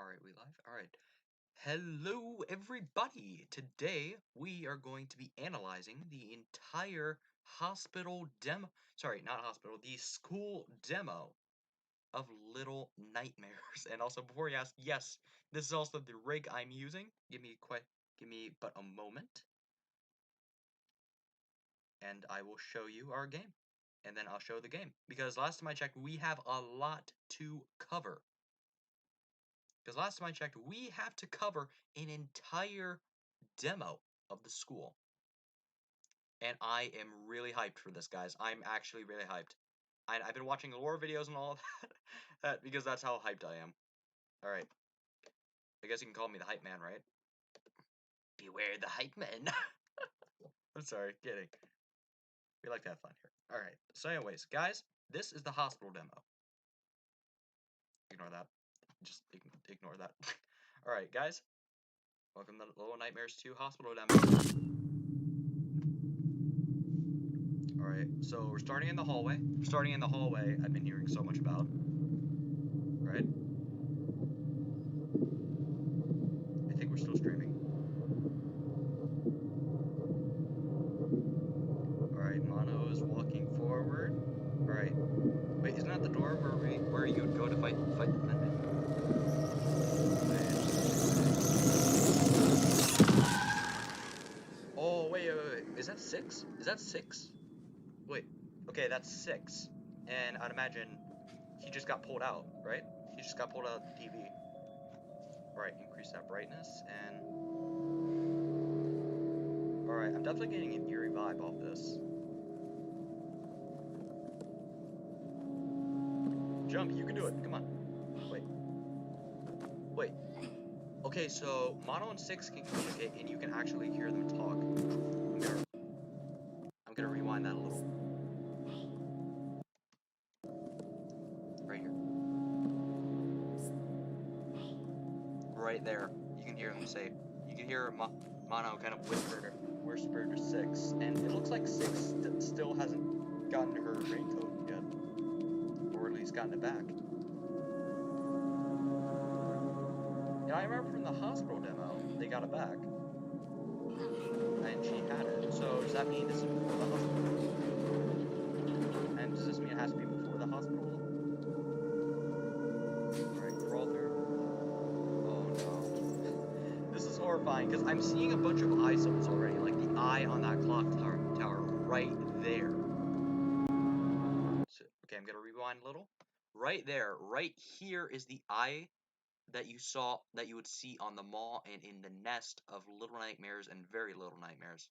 Alright, we live? Alright. Hello, everybody! Today, we are going to be analyzing the entire hospital demo. Sorry, not hospital, the school demo of Little Nightmares. And also, before you ask, yes, this is also the rig I'm using. Give me but a moment. And I will show you our game. And then I'll show the game. Because last time I checked, we have a lot to cover. Because last time I checked, we have to cover an entire demo of the school. And I am really hyped for this, guys. I'm actually really hyped. I've been watching lore videos and all of that, because that's how hyped I am. Alright. I guess you can call me the hype man, right? Beware the hype man. I'm sorry, kidding. We like to have fun here. Alright, so anyways, guys, this is the hospital demo. Ignore that. Just ignore that. Alright, guys. Welcome to Little Nightmares 2 hospital demo. Alright, so we're starting in the hallway. Starting in the hallway, I've been hearing so much about. Right? I think we're still streaming. Alright, Mono is walking forward. Alright. Wait, isn't that the door where you would go to fight the Thinmen? Oh, wait. Is that 6? Is that 6? Wait. Okay, that's 6. And I'd imagine he just got pulled out, right? He just got pulled out of the TV. Alright, increase that brightness, and... Alright, I'm definitely getting an eerie vibe off this. Jump, you can do it, come on. Wait. Okay, so Mono and 6 can communicate, and you can actually hear them talk. I'm gonna rewind that a little. Right here. Right there. You can hear him say. You can hear Mono kind of whisper to 6, and it looks like 6 still hasn't gotten her raincoat yet, or at least gotten it back. And I remember from the hospital demo, they got it back. And she had it. So does that mean this is before the hospital? And does this mean it has to be before the hospital? Alright, crawl through. Oh no. This is horrifying, because I'm seeing a bunch of eye symbols already, like the eye on that clock tower right there. So, okay, I'm gonna rewind a little. Right there, right here is the eye that you would see on the mall and in the nest of Little Nightmares and Very Little Nightmares.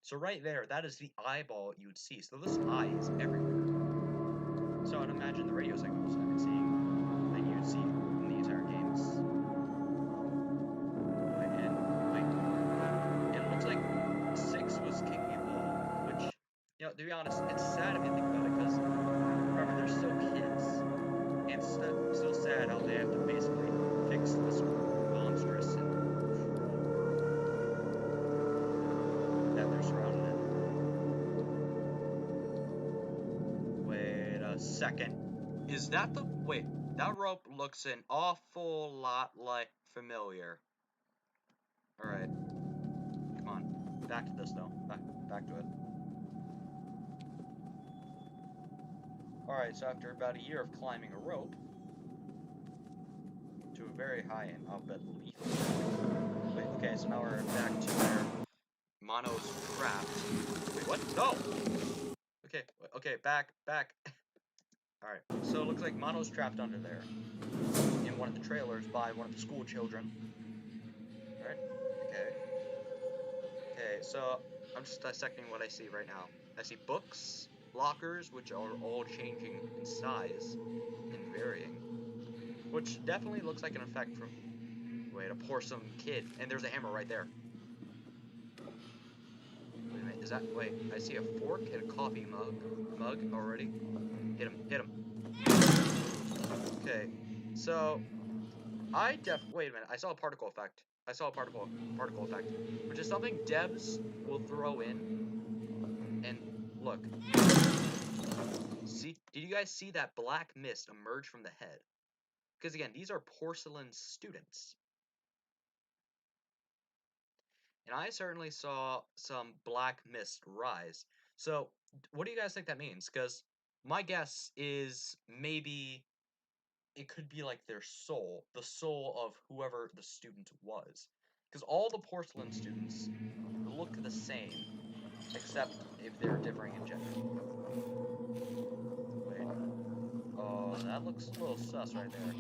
So right there, that is the eyeball you would see. So this eye is everywhere. So I'd imagine the radio signals I've been seeing, that you'd see in the entire games. And it looks like 6 was kicking a ball, which, to be honest, it's sad if you think about it, because remember, they're still kids. And it's still sad how they have to basically fix this monstrous and that they're surrounded in. Wait a second. Is that the... Wait, that rope looks an awful lot like familiar. Alright. Come on. Back to this, though. Back to it. Alright, so after about a year of climbing a rope to a very high and I'll bet lethal. Wait, okay, so now we're back to where Mono's trapped. Wait, what? No! Okay, back. Alright, so it looks like Mono's trapped under there. In one of the trailers by one of the school children. Right? Okay, so I'm just dissecting what I see right now. I see books, lockers, which are all changing in size and varying. Which definitely looks like an effect from... Wait, a Porsum kid. And there's a hammer right there. Wait a minute, is that... Wait, I see a fork and a coffee mug already. Hit him. Okay, so... Wait a minute, I saw a particle effect. Particle effect. Which is something Debs will throw in. And, look. See, did you guys see that black mist emerge from the head? Because again, these are porcelain students. And I certainly saw some black mist rise. So, what do you guys think that means? Because my guess is maybe it could be like their soul, the soul of whoever the student was. Because all the porcelain students look the same, except if they're differing in gender. Wait. Oh, that looks a little sus right there.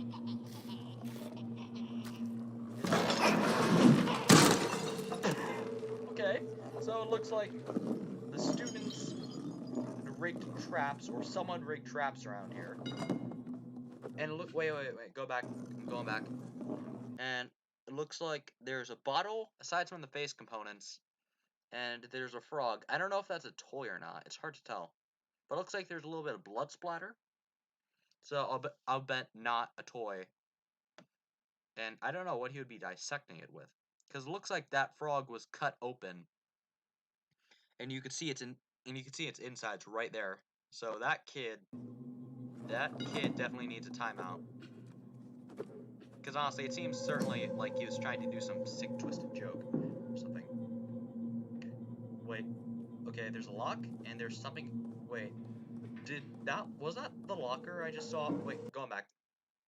Okay, so it looks like the students rigged traps, or someone rigged traps around here. And look, wait, go back. I'm going back. And it looks like there's a bottle, aside from the face components, and there's a frog. I don't know if that's a toy or not. It's hard to tell. But it looks like there's a little bit of blood splatter. So I'll bet not a toy. And I don't know what he would be dissecting it with. Because it looks like that frog was cut open. And you can see its insides right there. So that kid definitely needs a timeout. Because honestly, it seems certainly like he was trying to do some sick, twisted joke or something. Wait. Okay, there's a lock, and there's something. Wait. Was that the locker I just saw? Wait, going back.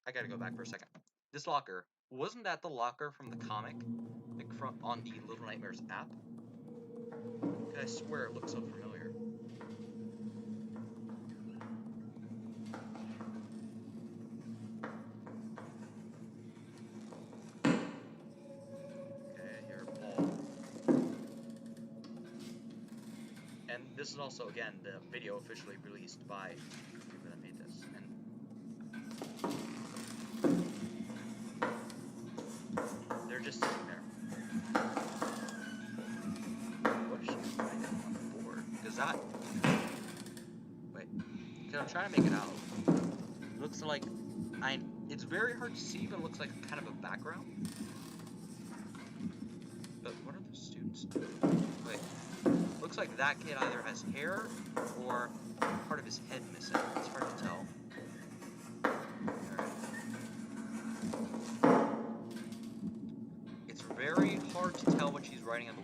I gotta go back for a second. This locker, wasn't that the locker from the comic? Like on the Little Nightmares app? I swear it looks so familiar. Okay, here, Paul. And this is also, again, the video officially released by the YouTuber that made this. And they're just sitting there. What is she writing on the board? Is that... Wait. Because I'm trying to make it out. It looks like... It's very hard to see, but it looks like kind of a background. But what are the students doing? Wait. Looks like that kid either has hair or part of his head missing. It's hard to tell. It's very hard to tell what she's writing on the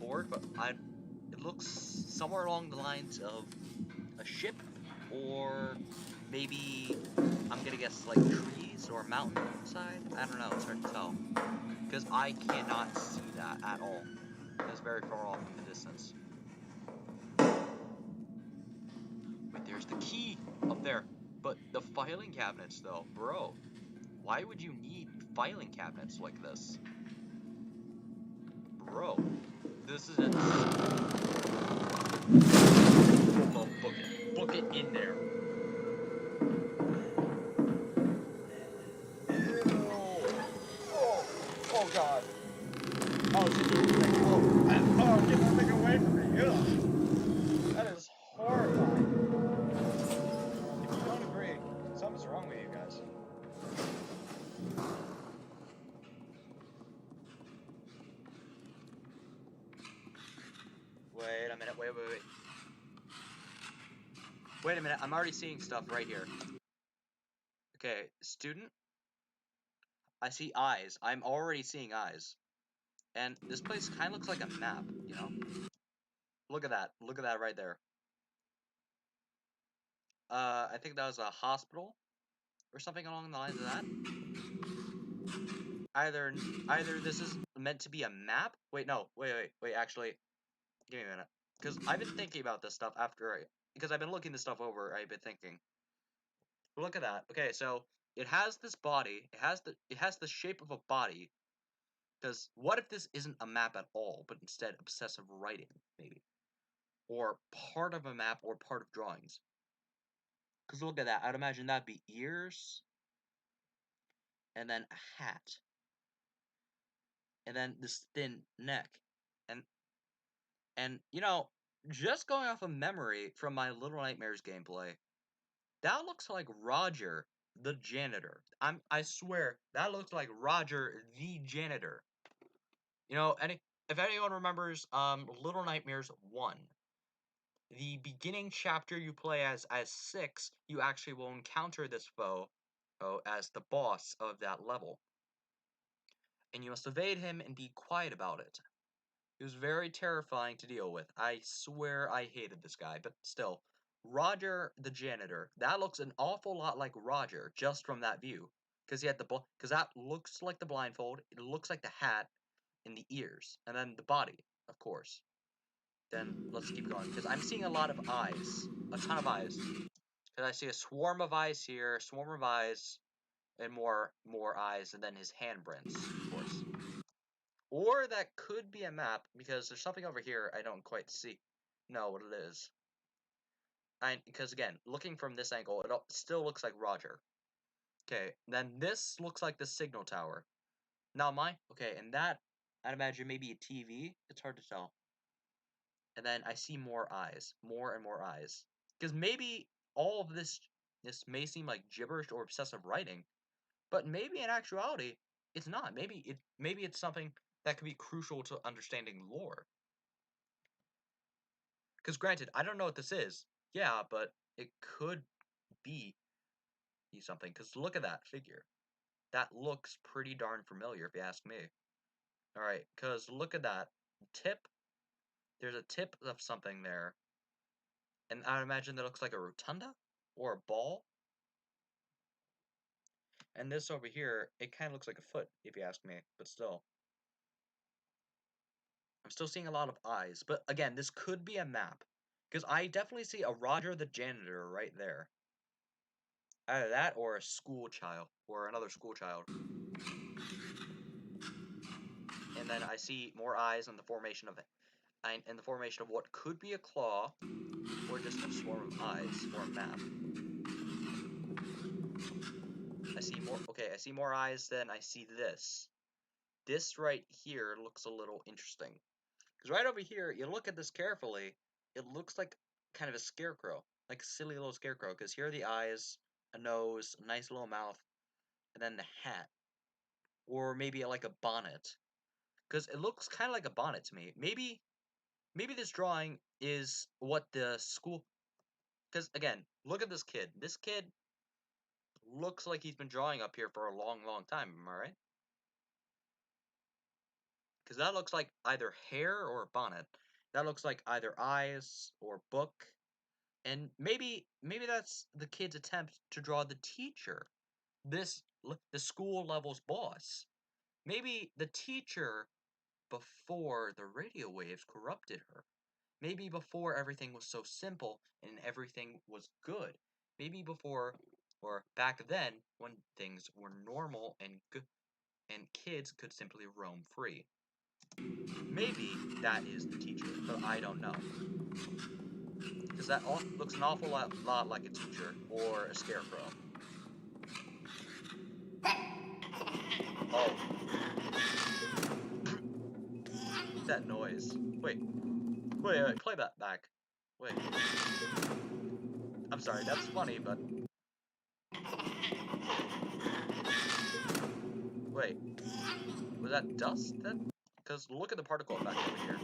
board, but it looks somewhere along the lines of a ship, or maybe, I'm gonna guess, like trees or mountainside? I don't know, it's hard to tell. Because I cannot see that at all. It's very far off in the distance. Wait, there's the key up there. But the filing cabinets, though, bro. Why would you need filing cabinets like this? Bro, this is it. Oh, book it. Book it in there. Ew. Oh god. Oh, get that thing away from me. Ugh. That is horrifying. If you don't agree, something's wrong with you guys. Wait a minute, wait. Wait a minute, I'm already seeing stuff right here. Okay, student. I see eyes. I'm already seeing eyes. And this place kind of looks like a map, you know? Look at that. Look at that right there. I think that was a hospital or something along the lines of that. Either this is meant to be a map. Wait, no. Wait, actually, give me a minute. Because I've been thinking about this stuff because I've been looking this stuff over, I've been thinking. Look at that. Okay, so it has this body. It has the shape of a body. Because what if this isn't a map at all, but instead obsessive writing, maybe? Or part of a map or part of drawings. Because look at that. I'd imagine that'd be ears. And then a hat. And then this thin neck. And you know, just going off of memory from my Little Nightmares gameplay, that looks like Roger the janitor. I swear, that looks like Roger the janitor. You know, if anyone remembers Little Nightmares 1, the beginning chapter you play as 6, you actually will encounter this foe, as the boss of that level. And you must evade him and be quiet about it. He was very terrifying to deal with. I swear I hated this guy, but still. Roger the janitor. That looks an awful lot like Roger, just from that view. Because he had because that looks like the blindfold, it looks like the hat, and the ears, and then the body, of course. Then let's keep going, because I'm seeing a lot of eyes. A ton of eyes. Because I see a swarm of eyes here, swarm of eyes, and more eyes, and then his handprints, of course. Or that could be a map, because there's something over here I don't quite know what it is. Because again, looking from this angle, it still looks like Roger. Okay, then this looks like the signal tower. Now okay, and that, I'd imagine maybe a TV, it's hard to tell. And then I see more eyes, more and more eyes. Because maybe all of this may seem like gibberish or obsessive writing, but maybe in actuality, it's not. Maybe it's something that could be crucial to understanding lore. Because granted, I don't know what this is. Yeah, but it could be something. Because look at that figure. That looks pretty darn familiar, if you ask me. Alright, because look at that. Tip. There's a tip of something there. And I would imagine that looks like a rotunda? Or a ball? And this over here, it kind of looks like a foot, if you ask me. But still. I'm still seeing a lot of eyes. But again, this could be a map. Because I definitely see a Roger the janitor right there. Either that or a school child. Or another school child. And then I see more eyes in the formation of what could be a claw, or just a swarm of eyes, or a map. I see more. Okay, I see more eyes than I see this. This right here looks a little interesting. Because right over here, you look at this carefully, it looks like kind of a scarecrow. Like a silly little scarecrow. Because here are the eyes, a nose, a nice little mouth, and then the hat. Or maybe like a bonnet. Because it looks kind of like a bonnet to me. Maybe this drawing is what the school... Because, again, look at this kid. This kid looks like he's been drawing up here for a long, long time. Am I right? Because that looks like either hair or bonnet. That looks like either eyes or book. And maybe that's the kid's attempt to draw the teacher. The school level's boss. Maybe the teacher before the radio waves corrupted her. Maybe before everything was so simple and everything was good. Maybe before, or back then, when things were normal and good, and kids could simply roam free. Maybe that is the teacher, but I don't know. Because that looks an awful lot like a teacher or a scarecrow. Oh. That noise. Wait, play that back. Wait. I'm sorry, that's funny, but... Wait. Was that dust, then? Because look at the particle effect over here.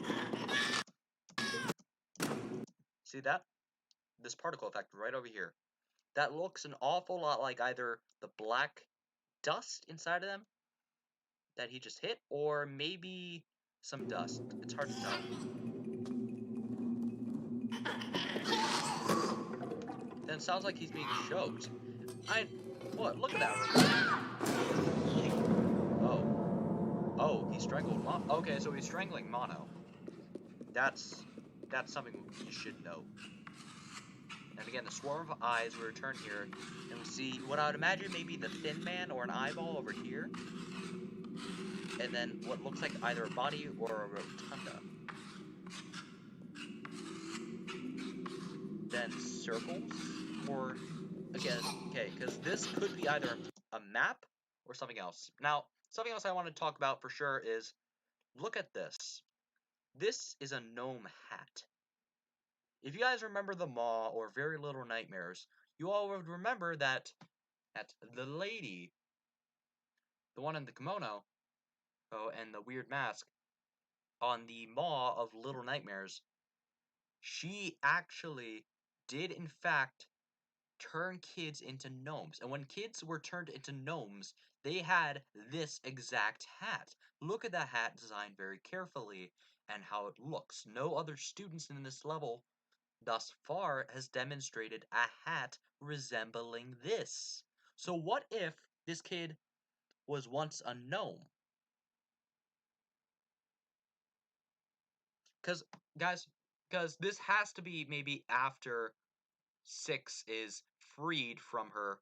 See that? This particle effect right over here. That looks an awful lot like either the black dust inside of them that he just hit, or maybe some dust. It's hard to tell. Then it sounds like he's being choked. What? Look at that. Oh, he strangled Mono. Okay, so he's strangling Mono. That's something you should know. And again, the swarm of eyes, we return here, and we see what I would imagine maybe the Thin Man or an eyeball over here. And then what looks like either a body or a rotunda. Then circles, or, again, okay, because this could be either a map or something else. Now, something else I want to talk about for sure is, look at this. This is a gnome hat. If you guys remember The Maw or Very Little Nightmares, you all would remember that the lady, the one in the kimono, and the weird mask, on the Maw of Little Nightmares, she actually did in fact turn kids into gnomes. And when kids were turned into gnomes, they had this exact hat. Look at that hat designed very carefully and how it looks. No other students in this level thus far has demonstrated a hat resembling this. So what if this kid was once a gnome? Because, guys, because this has to be maybe after 6 is freed from her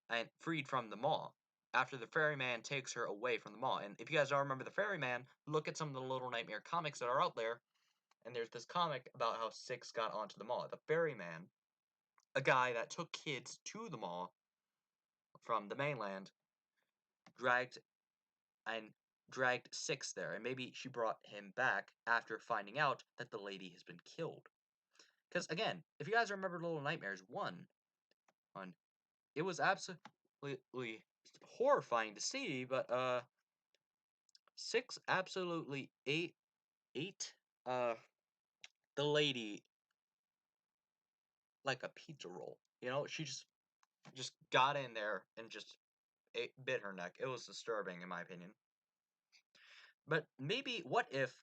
and freed from the mall. After the ferryman takes her away from the mall. And if you guys don't remember the ferryman, look at some of the Little Nightmare comics that are out there. And there's this comic about how 6 got onto the mall. The ferryman, a guy that took kids to the mall from the mainland, dragged and dragged 6 there. And maybe she brought him back after finding out that the lady has been killed. Because, again, if you guys remember Little Nightmares 1, it was absolutely horrifying to see, but, 6 absolutely ate the lady like a pizza roll. You know, she just got in there and just bit her neck. It was disturbing, in my opinion. But maybe, what if,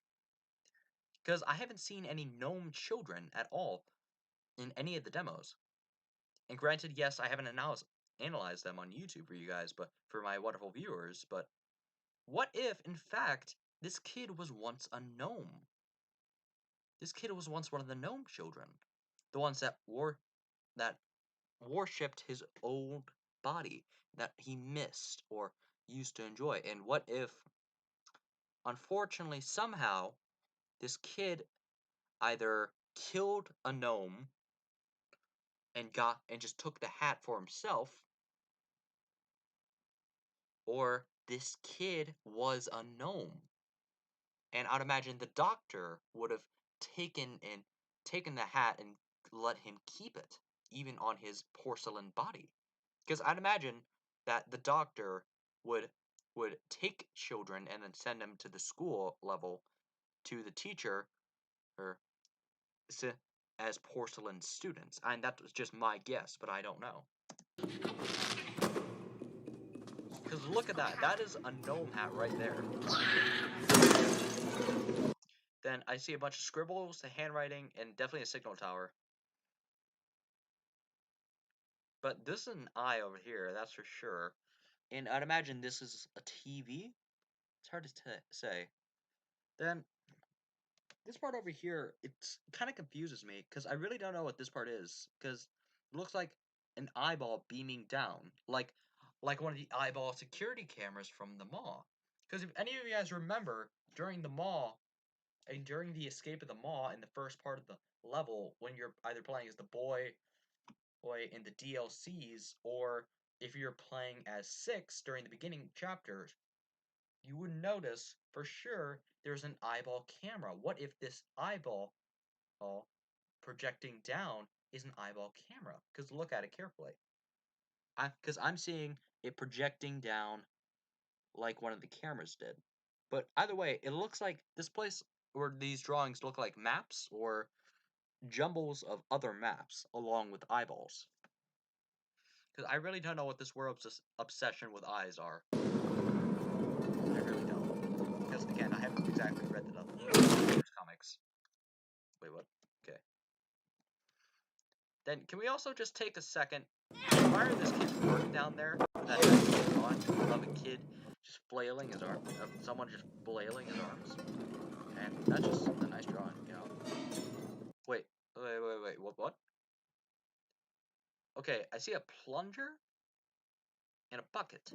because I haven't seen any gnome children at all in any of the demos. And granted, yes, I haven't analyzed them on YouTube for you guys, but for my wonderful viewers, but what if, in fact, this kid was once a gnome? This kid was once one of the gnome children. The ones that worshipped his old body that he missed or used to enjoy. And what if, unfortunately, somehow, this kid either killed a gnome and just took the hat for himself, or this kid was a gnome. And I'd imagine the doctor would have taken the hat and let him keep it, even on his porcelain body. Because I'd imagine that the doctor would take children and then send them to the school level to the teacher or as porcelain students. And that was just my guess, but I don't know. Because look at that. That is a gnome hat right there. Then I see a bunch of scribbles, the handwriting, and definitely a signal tower. But this is an eye over here, that's for sure. And I'd imagine this is a TV. It's hard to say. Then this part over here, it kind of confuses me because I really don't know what this part is. Because it looks like an eyeball beaming down, like one of the eyeball security cameras from the mall. Because if any of you guys remember, during the mall, and during the escape of the mall in the first part of the level, when you're either playing as the boy in the DLCs, or if you're playing as 6 during the beginning chapters, you would notice for sure there's an eyeball camera. What if this eyeball projecting down is an eyeball camera? Because look at it carefully. Because I'm seeing it projecting down like one of the cameras did. But either way, it looks like this place, or these drawings look like maps or jumbles of other maps along with eyeballs. Because I really don't know what this world's obsession with eyes are. I really don't. Because, again, I haven't exactly read the comics. Wait, what? Okay. Then, can we also just take a second to admire this kid's work down there? That drawing of a kid just flailing his arms, of someone just flailing his arms. And that's just a nice drawing, you know? Wait, what? Okay, I see a plunger and a bucket.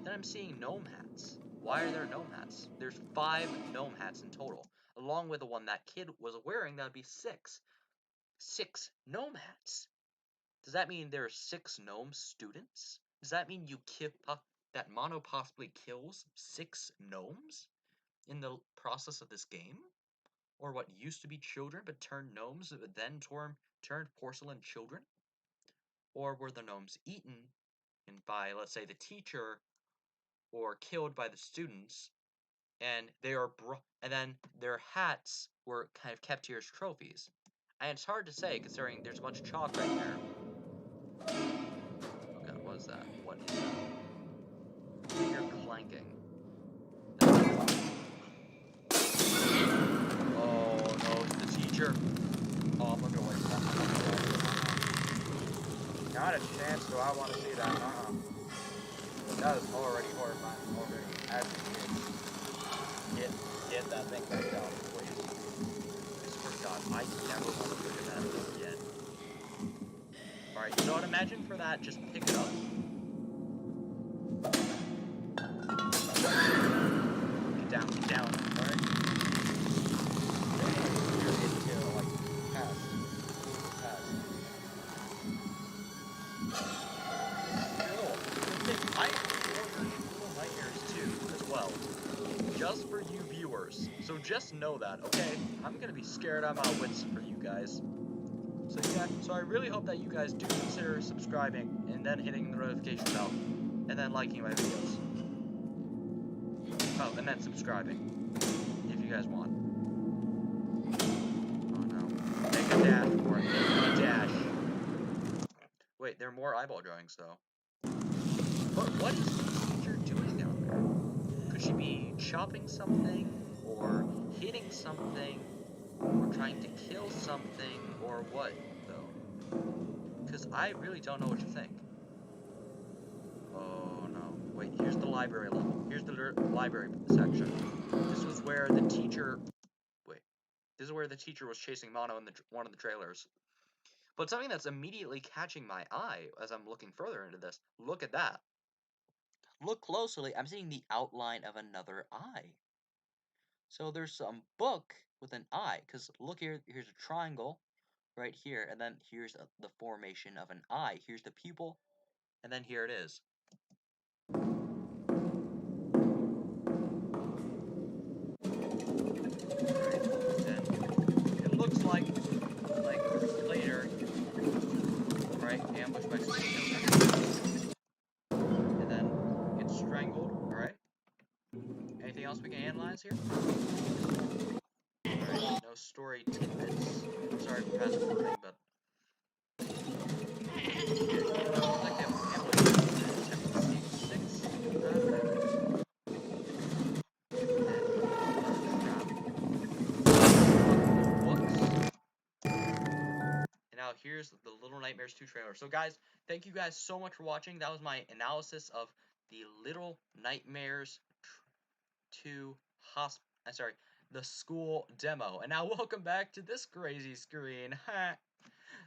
Then I'm seeing gnome hats. Why are there gnome hats? There's 5 gnome hats in total. Along with the one that kid was wearing, that would be 6. 6 gnome hats. Does that mean there are 6 gnome students? Does that mean that Mono possibly kills 6 gnomes in the process of this game? Or what used to be children but turned gnomes but then turned porcelain children? Or were the gnomes eaten by, let's say, the teacher, or killed by the students, and and then their hats were kind of kept here as trophies? And it's hard to say considering there's a bunch of chalk right there. Oh god, what is that? What is that? I hear clanking. Oh no, it's the teacher. Oh, I'm looking away from that. Not a chance do I want to see that. That is already horrifying. Already. As it is. Get that thing back down, please. I swear to God, I never want to look at that again. Alright, you know what? Imagine for that, just pick it up. Get down, alright? You're into, like, past. Still, the thing, I ordered Little Nightmares 2 as well. Just for you viewers. So just know that, okay? I'm gonna be scared out of my wits for you guys. So yeah, so I really hope that you guys do consider subscribing and then hitting the notification bell and then liking my videos. Oh, and then subscribing if you guys want. Oh no. Make a dash for it. Make a dash. Wait, there are more eyeball drawings though. What is the teacher doing down there? Could she be chopping something or hitting something or trying to kill something or what though? Because I really don't know what to think. Oh no. Wait, here's the library level. Here's the library section. This was where the teacher... Wait. This is where the teacher was chasing Mono in one of the trailers. But something that's immediately catching my eye as I'm looking further into this. Look at that. Look closely. I'm seeing the outline of another eye. So there's some book with an eye. Because look here. Here's a triangle right here. And then here's the formation of an eye. Here's the pupil. And then here it is. It looks like later, right? Ambushed by Superman. And then gets strangled. All right. Anything else we can analyze here? All right. No story tidbits. Sorry for fast forwarding, but. Now here's the Little Nightmares 2 trailer. So guys, thank you guys so much for watching. That was my analysis of the Little Nightmares 2 the school demo. And now welcome back to this crazy screen.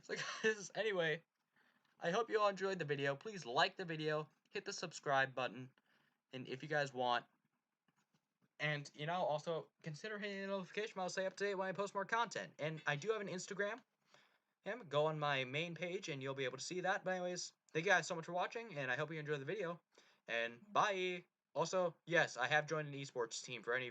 So guys, anyway, I hope you all enjoyed the video. Please like the video, hit the subscribe button, and if you guys want. And, you know, also consider hitting the notification bell to stay up to date when I post more content. And I do have an Instagram. Go on my main page and you'll be able to see that. But anyways, thank you guys so much for watching, and I hope you enjoyed the video. And bye! Also, yes, I have joined an esports team for any of you